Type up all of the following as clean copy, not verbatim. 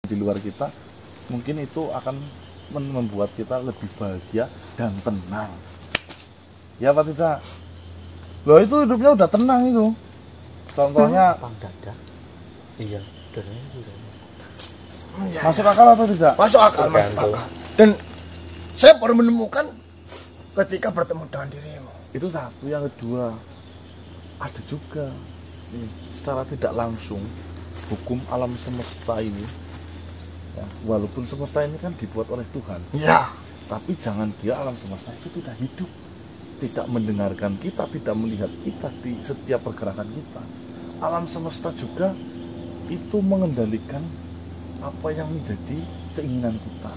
di luar kita, mungkin itu akan membuat kita lebih bahagia dan tenang. Ya Pak tidak? Loh itu hidupnya udah tenang itu. Contohnya Pang dada. Iya, dadanya sudah. Masuk akal atau tidak? Masuk akal, masuk akal. Dan saya baru menemukan ketika bertemu dengan dirimu. Itu satu. Yang kedua, ada juga secara tidak langsung hukum alam semesta ini ya, walaupun semesta ini kan dibuat oleh Tuhan Ya. tapi jangan dia alam semesta itu tidak hidup, tidak mendengarkan kita, tidak melihat kita di setiap pergerakan kita. Alam semesta juga itu mengendalikan apa yang menjadi keinginan kita.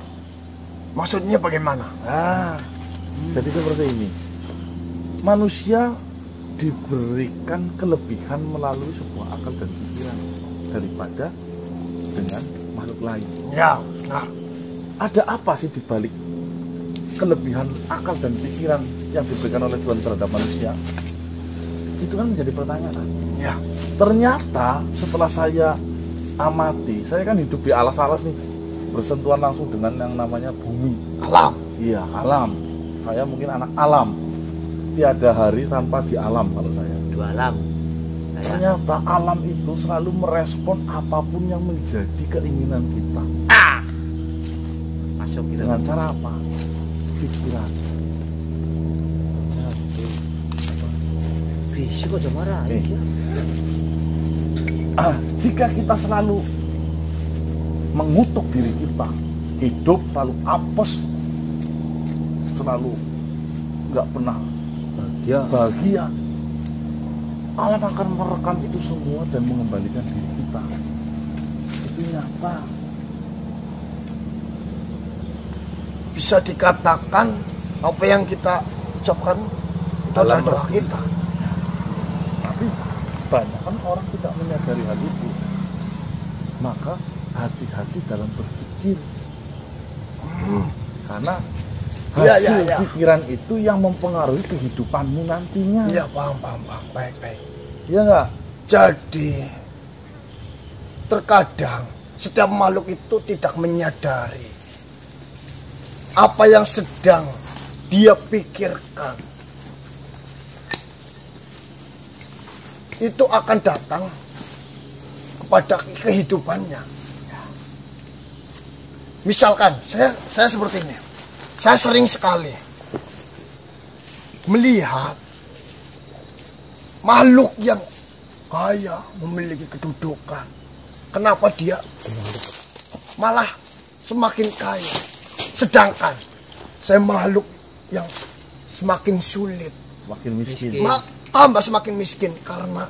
Maksudnya bagaimana? Jadi seperti ini, manusia diberikan kelebihan melalui sebuah akal dan pikiran daripada dengan makhluk lain. Ya, nah. Ada apa sih dibalik kelebihan akal dan pikiran yang diberikan oleh Tuhan terhadap manusia? Itu kan menjadi pertanyaan. Ya. Ternyata setelah saya amati, saya kan hidup di alas-alas nih, bersentuhan langsung dengan yang namanya bumi. Alam. Iya, alam. Saya mungkin anak alam. Tiada hari tanpa di alam kalau saya. Dua alam. Ternyata alam itu selalu merespon apapun yang menjadi keinginan kita. Masuk gitu. Dengan cara apa? Pikiran. Bisa kok jangan marah. Jika kita selalu mengutuk diri kita, hidup selalu apes, selalu nggak pernah bahagia, alam akan merekam itu semua dan mengembalikan diri kita. Itu nyata. Bisa dikatakan apa yang kita ucapkan itu adalah doa kita. Tapi banyak kan orang tidak menyadari hal itu. Maka hati-hati dalam berpikir. Karena hasil pikiran itu yang mempengaruhi kehidupanmu nantinya. Iya, paham. Baik. Iya enggak? Jadi terkadang setiap makhluk itu tidak menyadari apa yang sedang dia pikirkan itu akan datang kepada kehidupannya. Misalkan saya seperti ini, saya sering sekali melihat makhluk yang kaya, memiliki kedudukan. Kenapa dia malah semakin kaya? Sedangkan saya makhluk yang semakin sulit, Makin miskin. tambah semakin miskin karena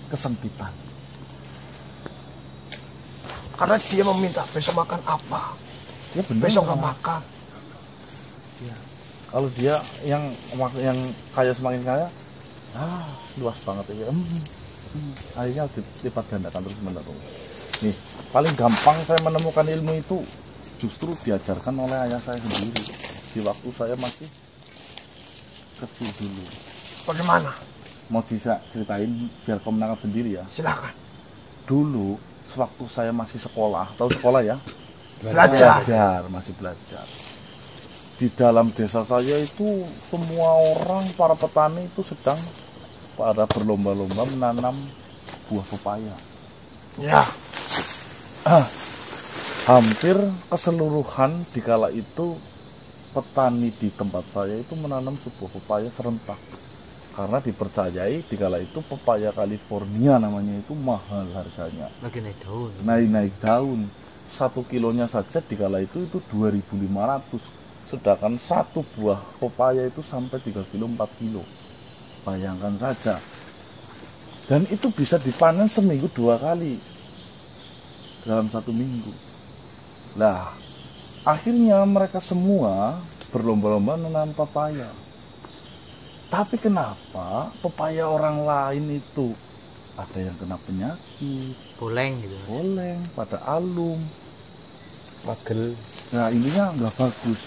Kesempitan. Karena dia meminta besok makan apa, Ya benar. besok nggak makan. Kalau dia yang kaya semakin kaya, luas banget ya. Akhirnya dilipat gandakan terus menerus. Nih, paling gampang saya menemukan ilmu itu justru diajarkan oleh ayah saya sendiri di waktu saya masih kecil dulu. Bagaimana? Mau bisa ceritain biar kau menangkap sendiri ya. Silakan. Dulu sewaktu saya masih sekolah, tahu sekolah ya? Belajar. Masih belajar. Di dalam desa saya itu semua orang, para petani itu sedang pada berlomba-lomba menanam buah pepaya. Ya. Hampir keseluruhan di kala itu petani di tempat saya itu menanam sebuah pepaya serentak. Karena dipercayai di kala itu pepaya California namanya itu mahal harganya. Lagi naik daun. Naik daun. 1 kilonya saja di kala itu 2.500. Sedangkan satu buah pepaya itu sampai 3 kilo 4 kilo. Bayangkan saja. Dan itu bisa dipanen seminggu 2 kali dalam 1 minggu. Lah, akhirnya mereka semua berlomba-lomba menanam pepaya. Tapi kenapa pepaya orang lain itu ada yang kena penyakit, Boleng gitu. boleng, pada alum, Pagel. nah ininya nggak bagus.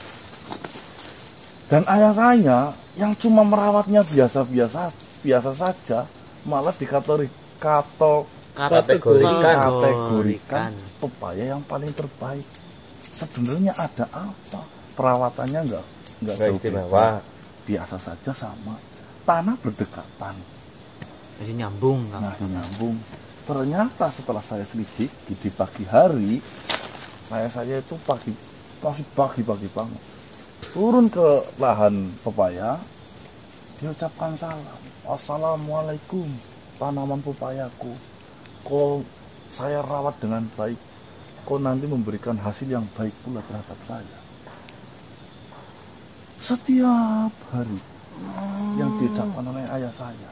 Dan ayah saya yang cuma merawatnya biasa saja, malah kategorikan pepaya yang paling terbaik. Sebenarnya ada apa? Perawatannya enggak jauh istimewa. beda. Biasa saja sama. Tanah berdekatan. Jadi nyambung. Nah, nyambung. Ternyata setelah saya selidiki di pagi hari, saya itu masih pagi banget. Turun ke lahan pepaya, diucapkan salam. Assalamualaikum, tanaman pepayaku. Kok saya rawat dengan baik, kok nanti memberikan hasil yang baik pula terhadap saya. Setiap hari yang diucapkan oleh ayah saya.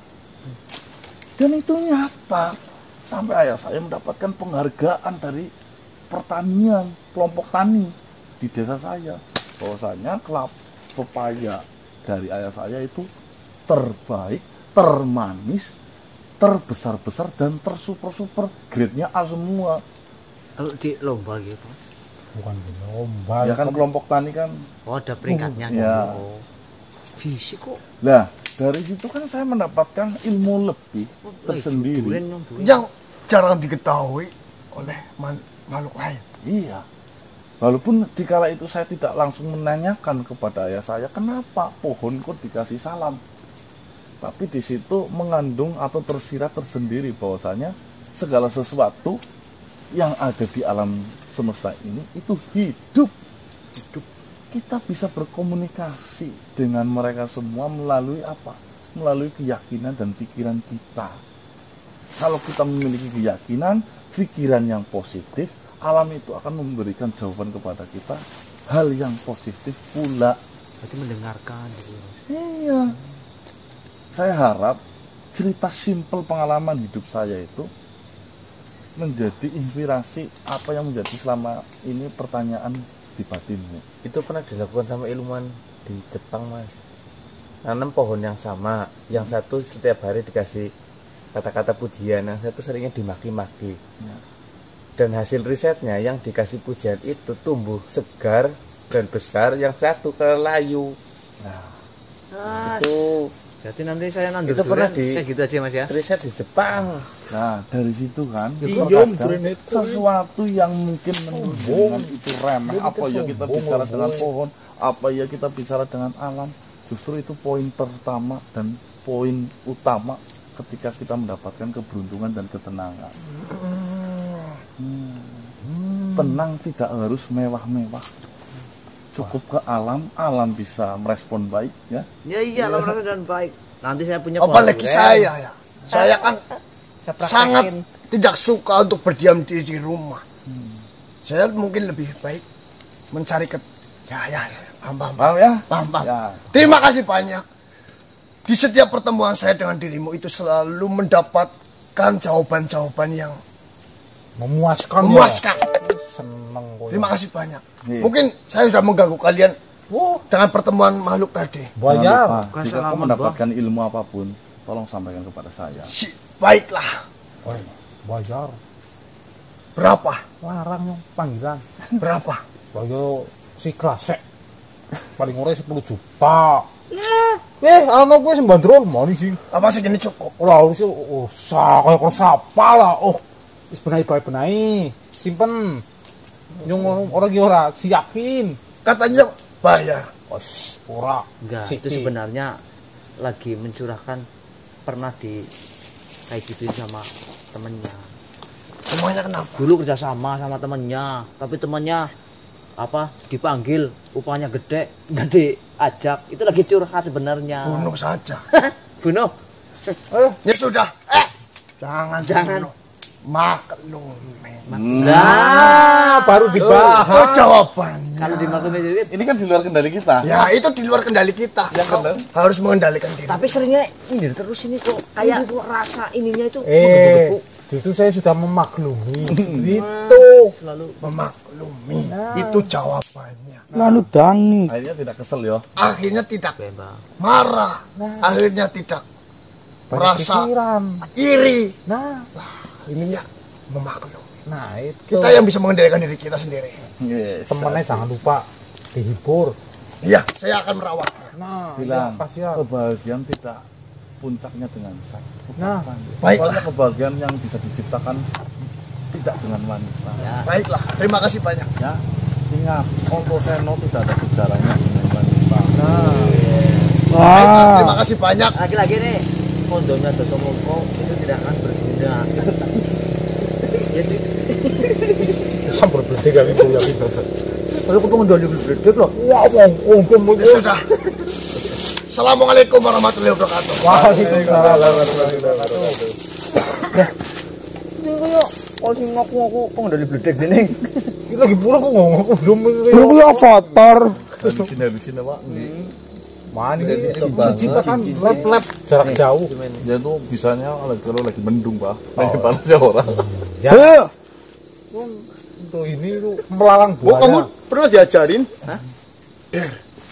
Dan itu nyata. Sampai ayah saya mendapatkan penghargaan dari pertanian, kelompok tani di desa saya. Bahwasanya pepaya dari ayah saya itu terbaik, termanis, terbesar-besar dan tersuper-super, grade-nya A semua. Kalau di lomba gitu. Bukan lomba. Ya kan kelompok tani kan. Oh, ada peringkatnya Ya. gitu. Fisik kok. Nah, dari situ kan saya mendapatkan ilmu lebih tersendiri. Duren. Yang jarang diketahui oleh makhluk lain. Iya. Walaupun dikala itu saya tidak langsung menanyakan kepada ayah saya kenapa pohon kok dikasih salam. Tapi di situ mengandung atau tersirat tersendiri bahwasanya segala sesuatu yang ada di alam semesta ini itu hidup. Kita bisa berkomunikasi dengan mereka semua melalui apa? Melalui keyakinan dan pikiran kita. Kalau kita memiliki keyakinan, pikiran yang positif, alam itu akan memberikan jawaban kepada kita hal yang positif pula. Berarti mendengarkan gitu. Iya. Saya harap cerita simpel pengalaman hidup saya itu menjadi inspirasi apa yang menjadi selama ini pertanyaan di batinmu. Itu pernah dilakukan sama ilmuwan di Jepang, Mas. Nanam pohon yang sama, yang satu setiap hari dikasih kata-kata pujian, yang satu seringnya dimaki-maki. Ya. Dan hasil risetnya yang dikasih pujian itu tumbuh segar dan besar, yang satu kelayu. Nah, Itu Berarti nanti saya nandur Itu pernah durian, kayak gitu aja Mas ya. riset di Jepang. nah dari situ kan Iya, terkadang sesuatu yang mungkin menurut dengan itu remeh, Dia apa ya kita sombong, bicara sombong. dengan pohon, apa ya kita bicara dengan alam, justru itu poin pertama dan poin utama ketika kita mendapatkan keberuntungan dan ketenangan. Tenang tidak harus mewah-mewah, cukup ke alam, alam bisa merespon baik ya. Ya iya, kalau merasa dan baik. Nanti saya punya Apalagi durian. saya ya. Saya kan Saya praktekin. sangat tidak suka untuk berdiam diri di rumah. Saya mungkin lebih baik mencari ya. Paham. Paham ya? Paham. Ya. Terima kasih banyak. Di setiap pertemuan saya dengan dirimu itu selalu mendapatkan jawaban-jawaban yang Memuaskan. memuaskan. Ya. Seneng kok. Terima kasih banyak. Iya. Mungkin saya sudah mengganggu kalian Wah, dengan pertemuan makhluk tadi. Jangan bayar. lupa, Kasih jika kau alamat, mendapatkan ilmu apapun, tolong sampaikan kepada saya. Baiklah. Wah, bayar. Berapa? Larang yang panggilan. Berapa? Bayar si klasek. Paling murah 10 juta. Anak gue sembandrol mana sih? Apa segini cukup? Ora harus kaya karo sapa lah. Oh, wis benai. Simpen. Yung orang ki ora siapin. Katanya bayar. Wes ora. Enggak, itu Siki. sebenarnya lagi mencurahkan, pernah di kayak gituin sama temennya. Semuanya kenapa? Dulu kerjasama sama temennya, tapi temennya dipanggil, upahnya gede, nggak diajak. Itu lagi curhat sebenarnya. Bunuh saja. Bunuh. Ya sudah. Jangan. bunuh. Maklum. Nah, baru Itu dibahas. jawabannya. Kalau dimaklumin duit. Ini kan di luar kendali kita. Ya itu di luar kendali kita. Yang Kau benar. harus mengendalikan diri. Tapi seringnya ini terus ini kok kayak rasa ininya itu Eh, menggebu-gebu. justru saya sudah memaklumi. Itu Selalu memaklumi. Itu jawabannya. Lalu dangi. Akhirnya tidak kesel ya. Akhirnya tidak bebas. marah. Akhirnya tidak merasa Pikiran. iri. Nah, Ininya memaklumi. itu. Kita yang bisa mengendalikan diri kita sendiri. Yes. Temennya jangan lupa dihibur. Iya, saya akan merawatnya. Nah, Bilang kasihan. kebahagiaan tidak puncaknya dengan seks. Nah, baiklah. Soalnya kebahagiaan yang bisa diciptakan tidak dengan wanita. Ya. Baiklah, terima kasih banyak. Ya, ingat, Ontoseno tidak ada sejarahnya dengan wanita. Baiklah, terima kasih banyak. Lagi-lagi nih, kondonya Dosomongko itu tidak akan berguna. Ya sih. sambar bedek kali itu ya kita. Kalau aku pengen dari bedek loh. Wah, wong Ya sudah. Assalamualaikum warahmatullahi wabarakatuh. Waalaikumsalam warahmatullahi wabarakatuh. Ini kayak kalau sing ngaku pengen dari bedek gini. Iki lagi pura kok ngomong aku belum Bro kuwi avatar. Di sini Pak. Mani Itu kita kan banget. lep jarak jauh. Ya itu bisanya kalau lagi mendung Pak. Lagi panasnya orang. Ya. Untuk ini tuh melalang Oh, kamu buaya. pernah diajarin?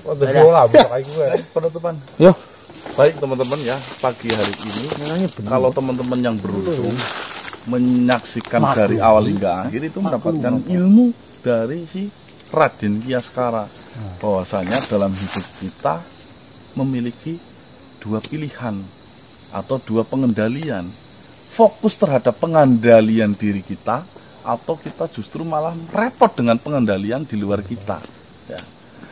Oh, bola bisa kayak gue. Penutupan. Yo. Baik teman-teman ya, pagi hari ini kalau teman-teman yang beruntung menyaksikan dari awal hingga akhir itu mendapatkan ilmu dari si Raden Kiaskara, bahwasanya dalam hidup kita memiliki dua pilihan atau dua pengendalian, fokus terhadap pengendalian diri kita atau kita justru malah repot dengan pengendalian di luar kita ya.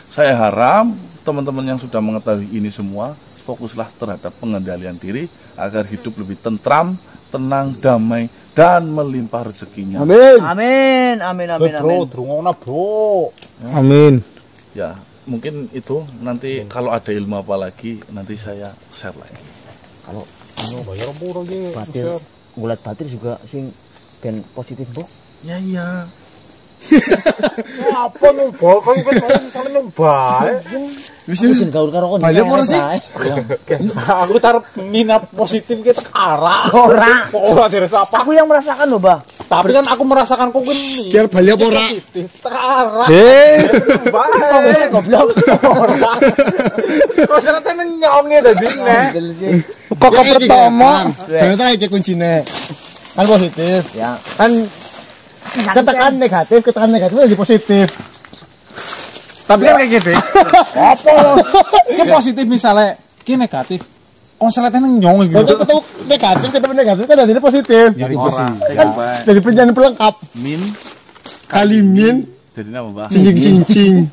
Saya harap teman-teman yang sudah mengetahui ini semua fokuslah terhadap pengendalian diri agar hidup lebih tentram, tenang, damai, dan melimpah rezekinya. Amin. Amin, amin, amin, Bro, amin. drungokna bro. Amin. Ya, mungkin itu nanti kalau ada ilmu apa lagi nanti saya share lagi. Kalau Bayar pura ge. batil, bulat batil juga sing ben positif bu. Ya iya. Apa nyoba? Kan kan misalnya nyoba. Aku sing gaul karo kon. Balik apa sih? Aku taruh minat positif kita arah. Ora. Ora dari siapa? Aku yang merasakan loh, Bah. Tapi kan aku merasakan kok ini. Biar balik apa ora? Positif. Terarah. Kok goblok. Kok saya teh nyonge tadi nek. Kok pertama Ternyata iki kuncine. Kan positif. Ya. Kan katakan negatif jadi positif. Tapi kan kayak gitu. Apa? Ini positif misalnya, ini negatif. Konselnya nyong gitu. Kalau ketemu negatif kan jadi positif. Jadi Orang Kan jadi penjelasan pelengkap. min Kali min jadi nama Mbak? cincing.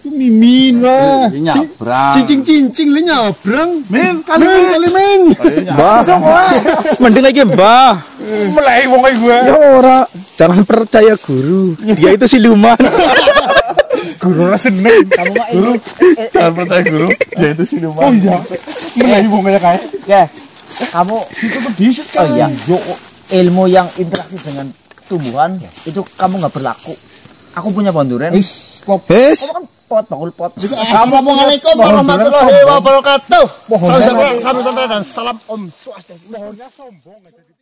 Mimin lah. Nyabrang. Cincing li nyabrang. Min Kali min. Mbah. Mending lagi Mbah. mulai wong kayak gue. Ya ora, jangan percaya guru. Dia itu siluman. Guru rasa seneng. Kamu mah ilmu. Jangan percaya guru, dia itu siluman. Oh iya. Mulai wong kayak kayak. Ya. Kamu itu tuh bisa kan. Oh iya. Ilmu yang interaksi dengan tumbuhan itu kamu nggak berlaku. Aku punya bonduren. Wes. Kamu kan pot, bakul pot. Assalamualaikum warahmatullahi wabarakatuh. Salam sejahtera dan salam Om Swastiastu. Pohonnya sombong aja.